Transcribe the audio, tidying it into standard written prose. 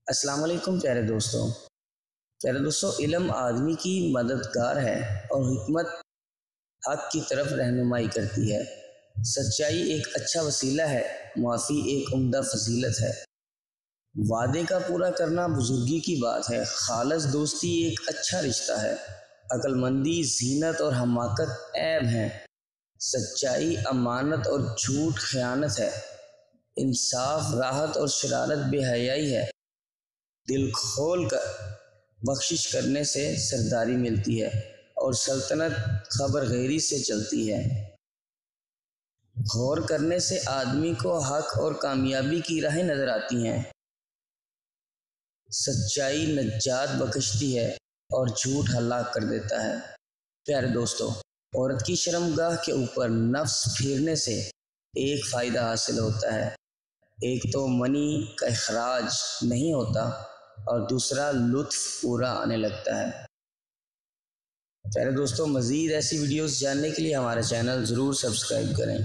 السلام علیکم پیارے دوستوں، علم آدمی کی مددگار ہے اور حکمت حق کی طرف رہنمائی کرتی ہے۔ سچائی ایک اچھا وسیلہ ہے، معافی ایک عمدہ فضیلت ہے۔ وعدے کا پورا کرنا بزرگی کی بات ہے، خالص دوستی ایک اچھا رشتہ ہے۔ عقل مندی زینت اور حماقت عیب ہیں، سچائی امانت اور جھوٹ خیانت ہے۔ انصاف راحت اور شرارت بے حیائی ہے۔ دل کھول کر بخشش کرنے سے سرداری ملتی ہے اور سلطنت خبر غیری سے چلتی ہے۔ غور کرنے سے آدمی کو حق اور کامیابی کی راہیں نظر آتی ہیں۔ سچائی نجات بخشتی ہے اور جھوٹ ہلاک کر دیتا ہے۔ پیارے دوستو، عورت کی شرمگاہ کے اوپر نفس پھیرنے سے ایک فائدہ حاصل ہوتا ہے، ایک تو منی کا اخراج نہیں ہوتا اور دوسرا لطف پورا آنے لگتا ہے۔ پیارے دوستو، مزید ایسی ویڈیوز جاننے کے لیے ہمارا چینل ضرور سبسکرائب کریں۔